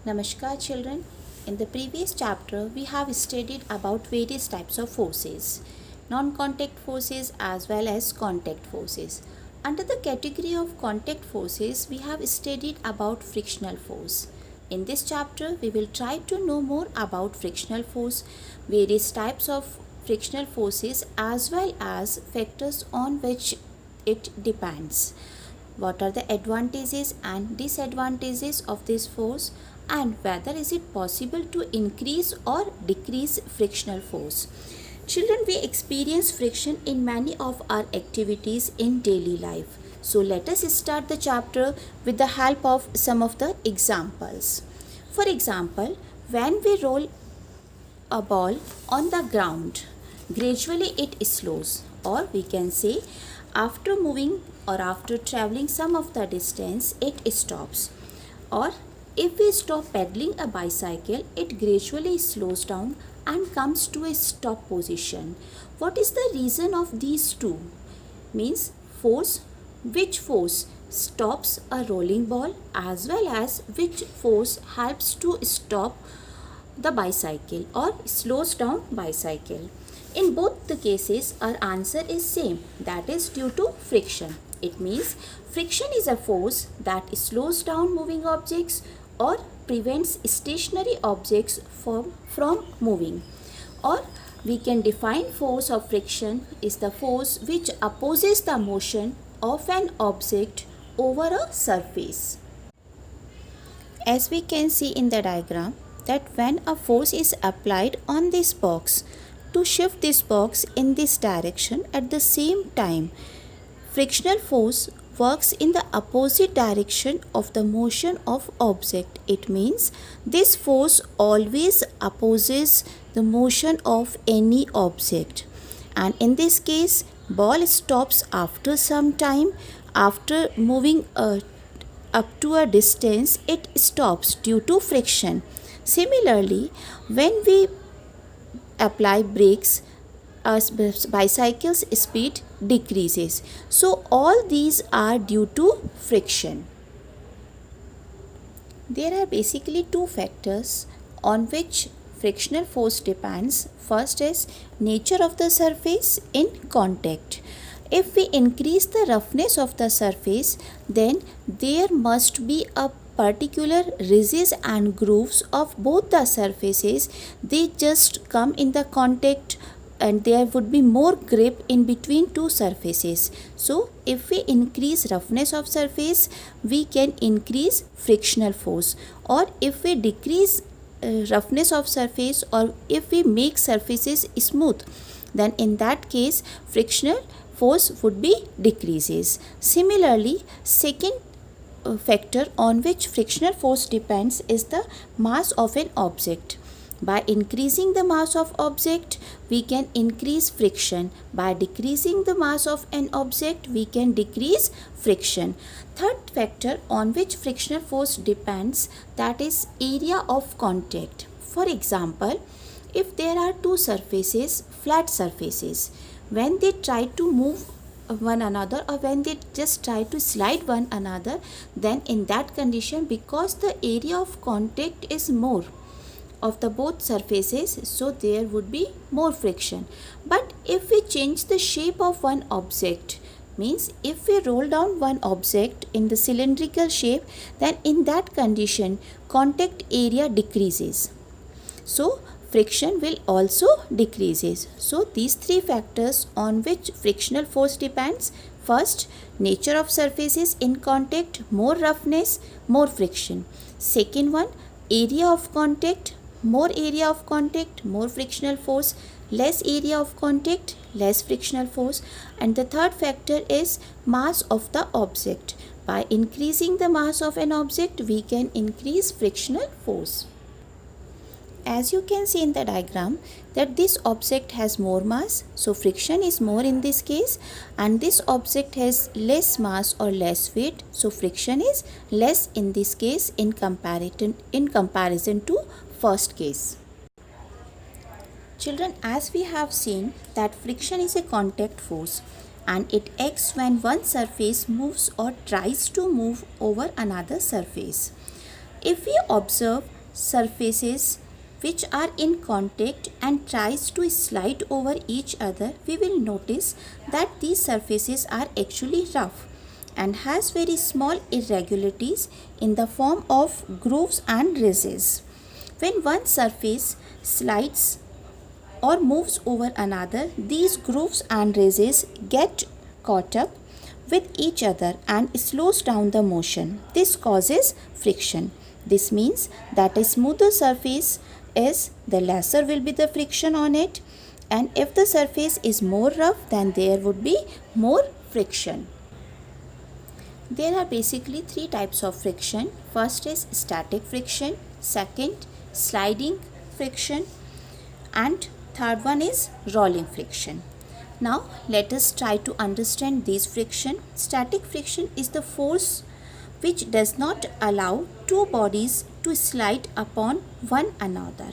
Namaskar children. In the previous chapter we have studied about various types of forces, non-contact forces as well as contact forces. Under the category of contact forces we have studied about frictional force. In this chapter we will try to know more about frictional force, various types of frictional forces as well as factors on which it depends. What are the advantages and disadvantages of this force, and whether is it possible to increase or decrease frictional force. Children, we experience friction in many of our activities in daily life. So let us start the chapter with the help of some of the examples. For example, when we roll a ball on the ground, gradually it slows, or we can say after moving or after traveling some of the distance it stops. Or if we stop pedaling a bicycle, it gradually slows down and comes to a stop position. What is the reason of these two? Means which force stops a rolling ball as well as which force helps to stop the bicycle or slows down bicycle. In both the cases our answer is same, that is due to friction. It means friction is a force that slows down moving objects or prevents stationary objects from moving. Or we can define force of friction is the force which opposes the motion of an object over a surface. As we can see in the diagram, that when a force is applied on this box to shift this box in this direction, at the same time frictional force works in the opposite direction of the motion of object. It means this force always opposes the motion of any object, and in this case ball stops after some time. After moving up to a distance it stops due to friction. Similarly, when we apply brakes, a bicycle's speed decreases. So all these are due to friction. There are basically two factors on which frictional force depends. First is nature of the surface in contact. If we increase the roughness of the surface, then there must be a particular ridges and grooves of both the surfaces. They just come in the contact and there would be more grip in between two surfaces. So if we increase roughness of surface, we can increase frictional force. Or if we decrease roughness of surface, or if we make surfaces smooth, then in that case frictional force would be decreases. Similarly, second factor on which frictional force depends is the mass of an object. By increasing the mass of object, we can increase friction. By decreasing the mass of an object, we can decrease friction. Third factor on which frictional force depends, that is area of contact. For example, if there are two surfaces, flat surfaces, when they try to move one another, or when they just try to slide one another, then in that condition, because the area of contact is more of the both surfaces, so there would be more friction. But if we change the shape of one object, means if we roll down one object in the cylindrical shape, then in that condition contact area decreases, so friction will also decreases. So these three factors on which frictional force depends: first, nature of surfaces in contact, more roughness, more friction. Second one, area of contact, more area of contact, more frictional force, less area of contact, less frictional force. And the third factor is mass of the object. By increasing the mass of an object, we can increase frictional force. As you can see in the diagram, that this object has more mass, so friction is more in this case, and this object has less mass or less weight, so friction is less in this case in comparison to first case. Children, as we have seen that friction is a contact force and it acts when one surface moves or tries to move over another surface. If we observe surfaces which are in contact and tries to slide over each other, we will notice that these surfaces are actually rough and has very small irregularities in the form of grooves and ridges. When one surface slides or moves over another, these grooves and ridges get caught up with each other and slows down the motion. This causes friction. This means that a smoother surface is, the lesser will be the friction on it, and if the surface is more rough, then there would be more friction. There are basically three types of friction. First is static friction, second sliding friction, and third one is rolling friction. Now let us try to understand this friction. Static friction is the force which does not allow two bodies to slide upon one another.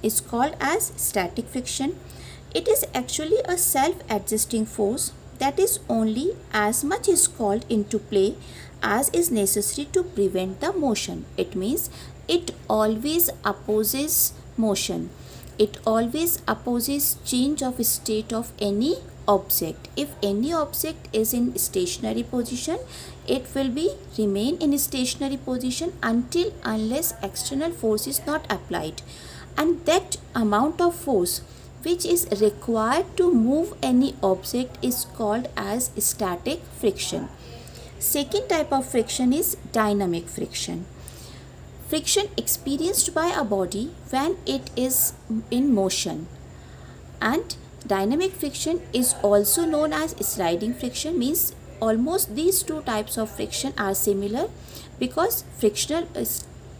It's called as static friction. It is actually a self-adjusting force that is only as much is called into play as is necessary to prevent the motion. It means it always opposes motion. It always opposes change of state of any object. If any object is in stationary position, it will be remain in stationary position unless external force is not applied, and that amount of force which is required to move any object is called as static friction. Second type of friction is dynamic friction. Friction experienced by a body when it is in motion, and dynamic friction is also known as sliding friction. Means almost these two types of friction are similar, because frictional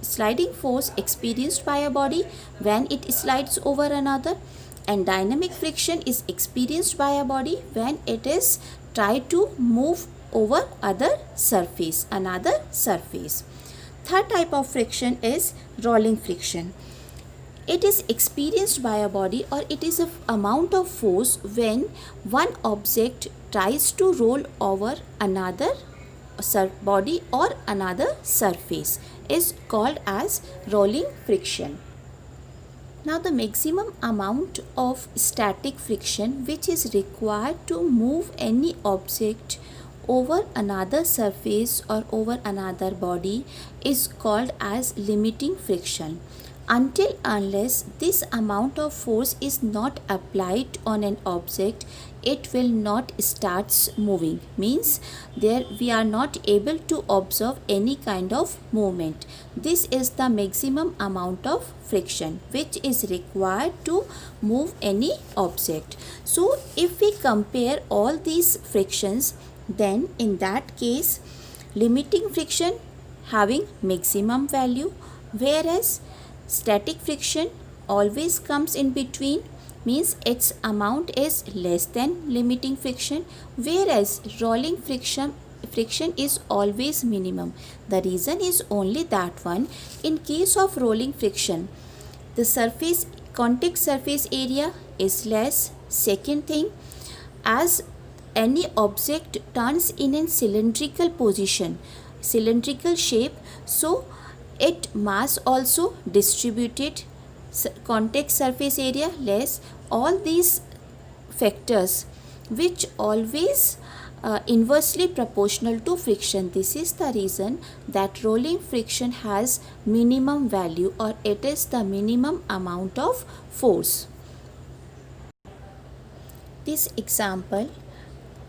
sliding force experienced by a body when it slides over another, and dynamic friction is experienced by a body when it is tried to move over another surface. Third type of friction is rolling friction. It is experienced by a body, or it is an amount of force when one object tries to roll over another body or another surface, is called as rolling friction. Now the maximum amount of static friction which is required to move any object over another surface or over another body is called as limiting friction. Unless this amount of force is not applied on an object, it will not start moving. Means there we are not able to observe any kind of movement. This is the maximum amount of friction which is required to move any object. So if we compare all these frictions, then in that case limiting friction having maximum value, whereas static friction always comes in between, means its amount is less than limiting friction, whereas rolling friction is always minimum. The reason is only that one. In case of rolling friction, the contact surface area is less. Second thing, as any object turns in a cylindrical shape, so its mass also distributed, contact surface area less. All these factors which always inversely proportional to friction. This is the reason that rolling friction has minimum value, or it is the minimum amount of force. This example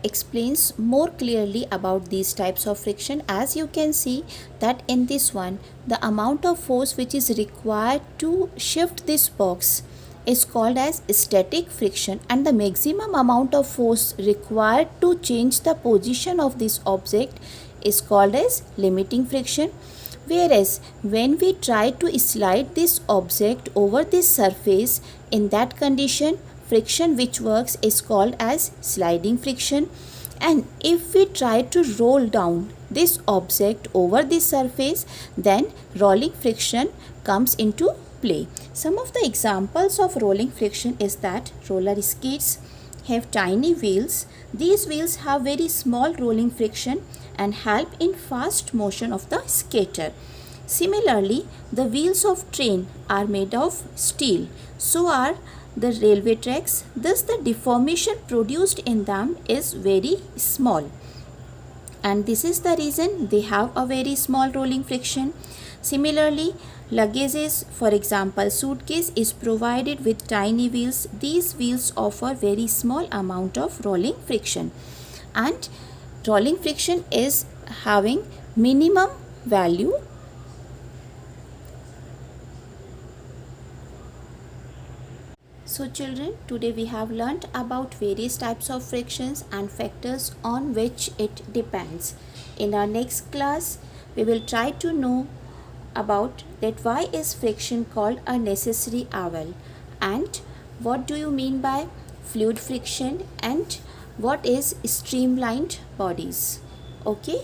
explains more clearly about these types of friction. As you can see that in this one, the amount of force which is required to shift this box is called as static friction, and the maximum amount of force required to change the position of this object is called as limiting friction. Whereas when we try to slide this object over this surface, in that condition friction which works is called as sliding friction. And if we try to roll down this object over this surface, then rolling friction comes into play. Some of the examples of rolling friction is that roller skates have tiny wheels. These wheels have very small rolling friction and help in fast motion of the skater. Similarly, the wheels of train are made of steel. So are the railway tracks. Thus, the deformation produced in them is very small. And this is the reason they have a very small rolling friction. Similarly, luggages, for example, suitcase is provided with tiny wheels. These wheels offer very small amount of rolling friction, and rolling friction is having minimum value. So children, today we have learnt about various types of frictions and factors on which it depends. In our next class, we will try to know about that why is friction called a necessary evil, and what do you mean by fluid friction, and what is streamlined bodies. Okay.